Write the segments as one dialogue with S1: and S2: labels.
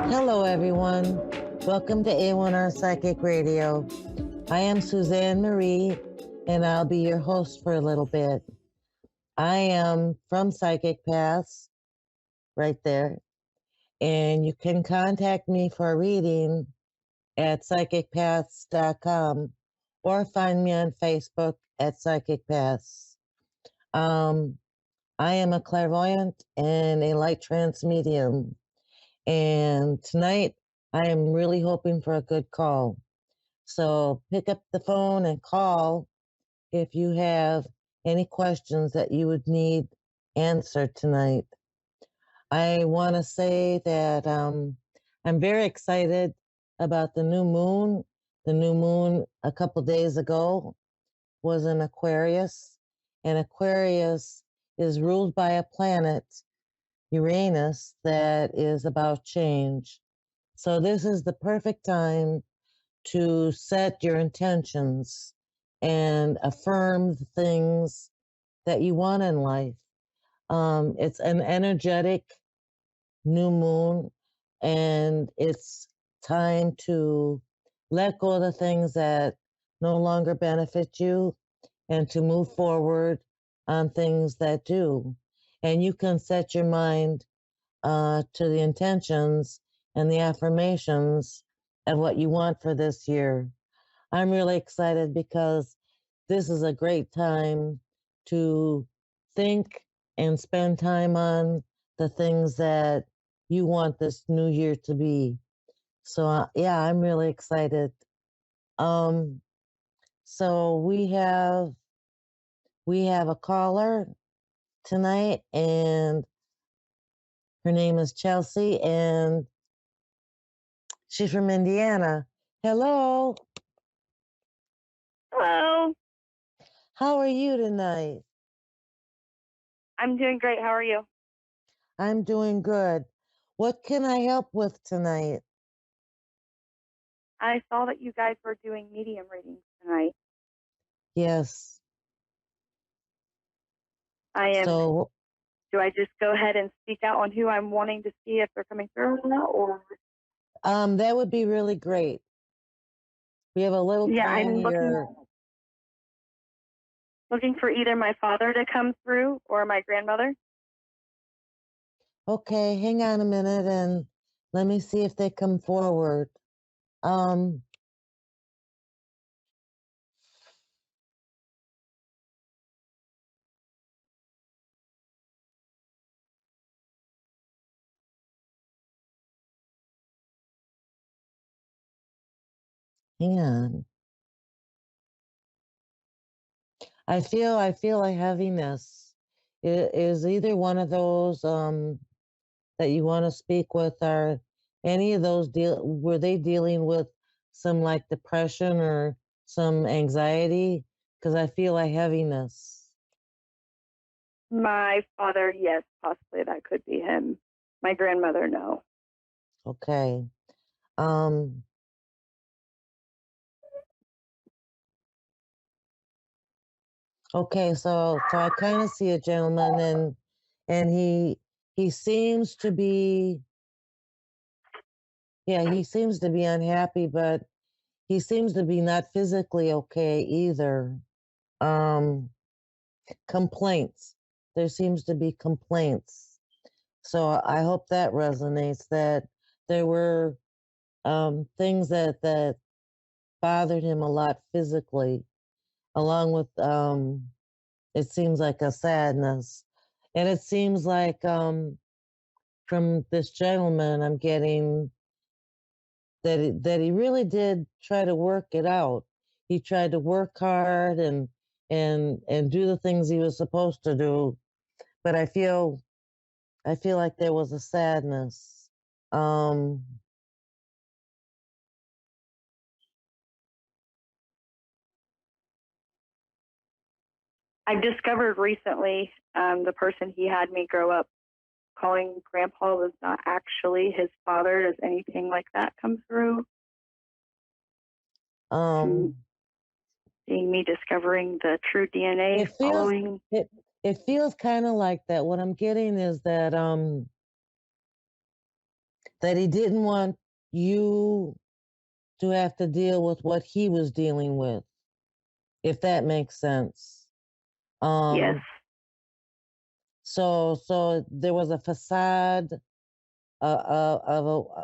S1: Hello, everyone. Welcome to A1R Psychic Radio. I am Susanne Marie, and I'll be your host for a little bit. I am from Psychic Paths, right there, and you can contact me for a reading at psychicpaths.com or find me on Facebook at Psychic Paths. I am a clairvoyant and a light trance medium. And tonight, I am really hoping for a good call. So pick up the phone and call if you have any questions that you would need answered tonight. I want to say that I'm very excited about the new moon. The new moon a couple days ago was in Aquarius, and Aquarius is ruled by a planet, Uranus, that is about change. So this is the perfect time to set your intentions and affirm the things that you want in life. It's an energetic new moon, and it's time to let go of the things that no longer benefit you and to move forward on things that do. And you can set your mind to the intentions and the affirmations of what you want for this year. I'm really excited because this is a great time to think and spend time on the things that you want this new year to be. So yeah, I'm really excited. Um, so we have a caller tonight, and her name is Chelsea, and she's from Indiana. Hello,
S2: Hello.
S1: how are you tonight?
S2: I'm doing great. How are you?
S1: I'm doing good. What can I help with tonight?
S2: I saw that you guys were doing medium readings tonight.
S1: Yes.
S2: I am.
S1: So,
S2: Do I just go ahead and speak out on who I'm wanting to see if they're coming through or not? Or
S1: that would be really great. We have a little
S2: yeah,
S1: time
S2: I'm
S1: here.
S2: looking for either my father to come through or my grandmother.
S1: Okay, hang on a minute and let me see if they come forward. Um, hang on. I feel a heaviness. Is either one of those that you want to speak with, or any of those were they dealing with some like depression or some anxiety? Because I feel a heaviness.
S2: My father, yes, possibly that could be him. My grandmother, no.
S1: Okay. Um, okay, so I kind of see a gentleman, and he seems to be, yeah, he seems to be unhappy, but he seems to be not physically okay either. Um, Complaints. There seems to be complaints. So I hope that resonates, that there were things that bothered him a lot physically, along with it seems like a sadness. And it seems like from this gentleman, I'm getting that he really did try to work it out. He tried to work hard and do the things he was supposed to do. But I feel like there was a sadness. Um,
S2: I discovered recently the person he had me grow up calling grandpa was not actually his father. Does anything like that come through?
S1: um,
S2: Seeing me discovering the true DNA
S1: it feels
S2: following.
S1: it feels kind of like that. What I'm getting is that that he didn't want you to have to deal with what he was dealing with, if that makes sense.
S2: Yes.
S1: Um, so there was a facade of a,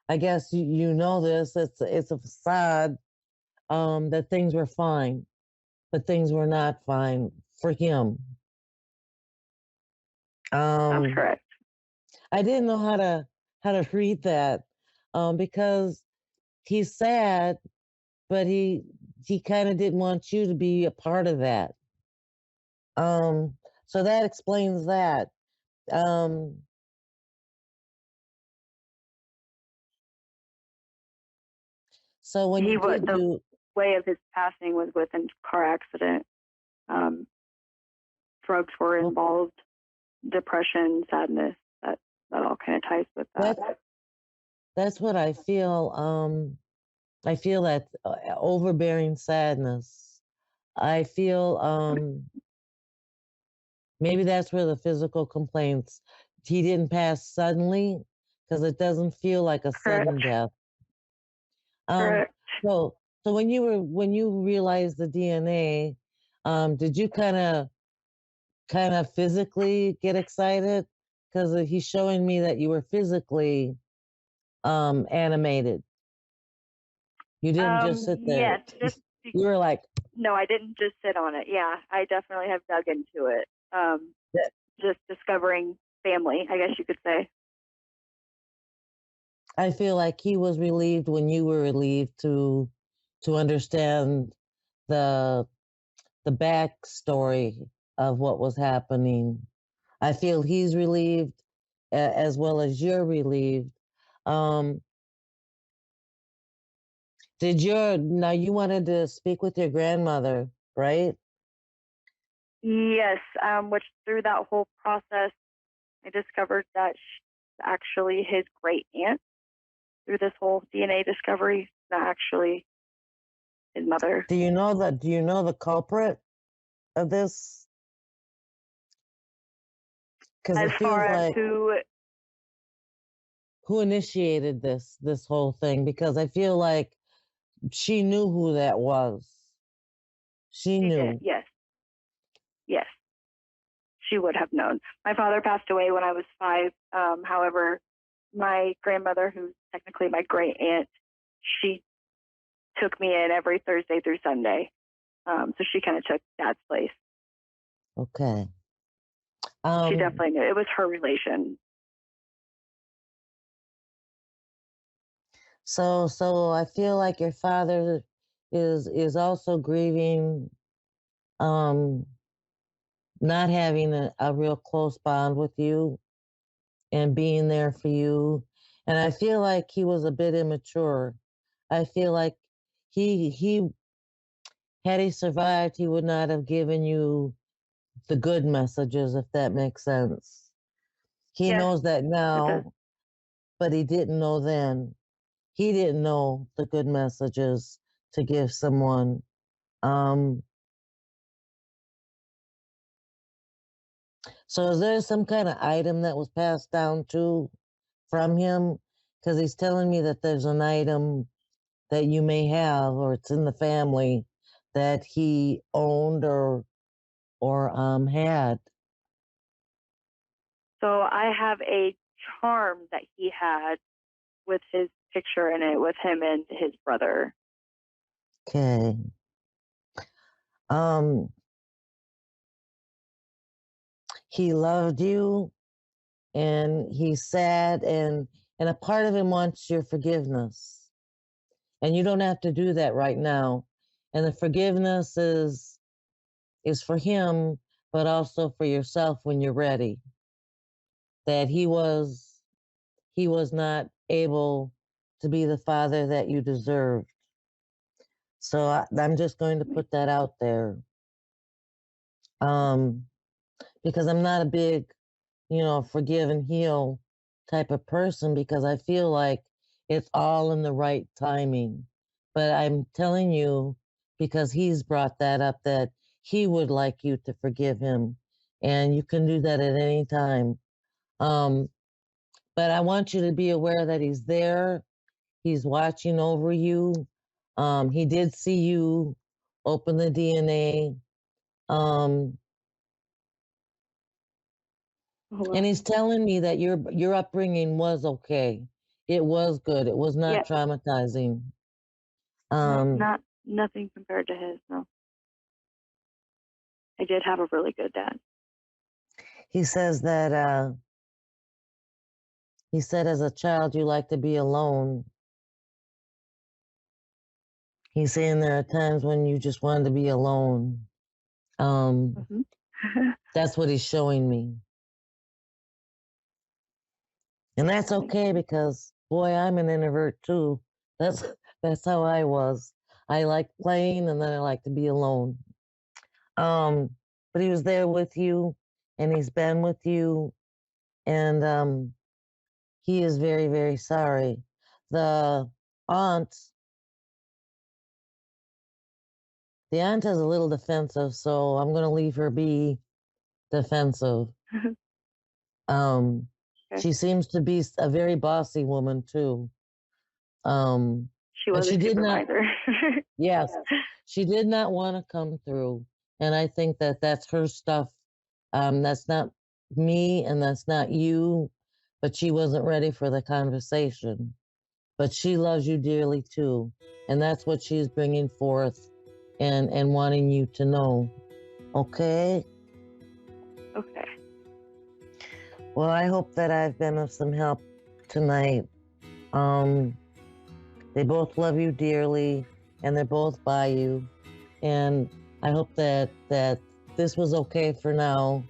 S1: I guess you know this. It's a facade that things were fine, but things were not fine for him.
S2: That's
S1: Um,
S2: correct.
S1: I didn't know how to read that because he's sad, but he kind of didn't want you to be a part of that. Um, so that explains that. Um, so when you did
S2: The
S1: do
S2: way of his passing was with a car accident. Um, Drugs were
S1: oh,
S2: involved, depression, sadness. That all kind of ties with that.
S1: that, that's what I feel. I feel that overbearing sadness. I feel maybe that's where the physical complaints. He didn't pass suddenly because it doesn't feel like a
S2: Correct.
S1: sudden death. Um,
S2: Correct.
S1: so when you realized the DNA, did you kind of physically get excited? Because he's showing me that you were physically animated. You didn't just sit there.
S2: Yes. Just
S1: You were like,
S2: no, I didn't just sit on it. Yeah, I definitely have dug into it. Just discovering family, I guess you could say.
S1: I feel like he was relieved when you were relieved to understand the the backstory of what was happening. I feel he's relieved as well as you're relieved. Um, did your now you wanted to speak with your grandmother, right?
S2: Yes. Which through that whole process, I discovered that she's actually his great aunt. Through this whole DNA discovery, not actually his mother.
S1: Do you know the culprit of this? Because
S2: As
S1: it feels
S2: far as
S1: like who initiated this whole thing? Because I feel like she knew who that was. She
S2: she did,
S1: knew.
S2: yes, yes, she would have known. My father passed away when I was 5. However, my grandmother, who's technically my great aunt, she took me in every Thursday through Sunday. So she kind of took Dad's place.
S1: Okay.
S2: She
S1: Um,
S2: definitely knew it was her relation.
S1: so I feel like your father is also grieving um not having a real close bond with you and being there for you. And I feel like he was a bit immature. I feel like he had he survived, he would not have given you the good messages, if that makes sense. He
S2: Yes,
S1: knows that
S2: it does.
S1: now, but he didn't know then. He didn't know the good messages to give someone. Um, so is there some kind of item that was passed down to from him? Because he's telling me that there's an item that you may have, or it's in the family that he owned or had.
S2: So I have a charm that he had with his picture in it, with him and his brother.
S1: Okay. Um, he loved you, and he's sad, and a part of him wants your forgiveness, and you don't have to do that right now. And the forgiveness is for him, but also for yourself when you're ready. That he was not able to be the father that you deserved. So I'm just going to put that out there, um, because I'm not a big, forgive and heal type of person because I feel like it's all in the right timing. But I'm telling you because he's brought that up that he would like you to forgive him, and you can do that at any time. Um, but I want you to be aware that he's there. He's watching over you. He did see you open the DNA. Um,
S2: Oh,
S1: and
S2: wow.
S1: he's telling me that your upbringing was okay. It was good. It was not
S2: Yeah,
S1: traumatizing.
S2: no,
S1: Um,
S2: not nothing compared to his. No, I did have a really good dad.
S1: he says that he said as a child you like to be alone. He's saying there are times when you just wanted to be alone.
S2: Hmm.
S1: That's what he's showing me. And that's
S2: That makes
S1: okay
S2: sense.
S1: because boy, I'm an introvert too. That's that's how I was. I like playing and then I like to be alone. Um, but he was there with you and he's been with you and he is very, very sorry. The aunt, the aunt is a little defensive, so I'm gonna leave her be defensive. Um,
S2: Okay.
S1: she seems to be a very bossy woman too. Um,
S2: She
S1: and
S2: was a
S1: she did not,
S2: supervisor.
S1: yes, she did not want to come through. And I think that that's her stuff. That's not me and that's not you, but she wasn't ready for the conversation. But she loves you dearly too. And that's what she's bringing forth and wanting you to know. Okay?
S2: Okay.
S1: Well, I hope that I've been of some help tonight. Um, they both love you dearly and they're both by you. And I hope that this was okay for now.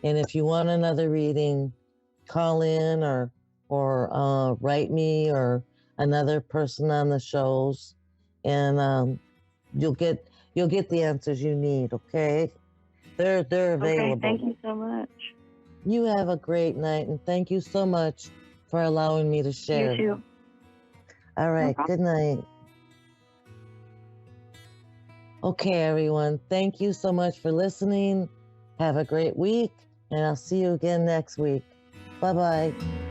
S1: And if you want another reading, call in or write me or another person on the shows, and you'll get you'll get the answers you need. Okay, they're
S2: Okay.
S1: available.
S2: Thank you so much.
S1: You have a great night, and thank you so much for allowing me to
S2: You
S1: share.
S2: too.
S1: All
S2: No
S1: right,
S2: problem.
S1: good night. Okay, everyone, thank you so much for listening. Have a great week, and I'll see you again next week. Bye bye.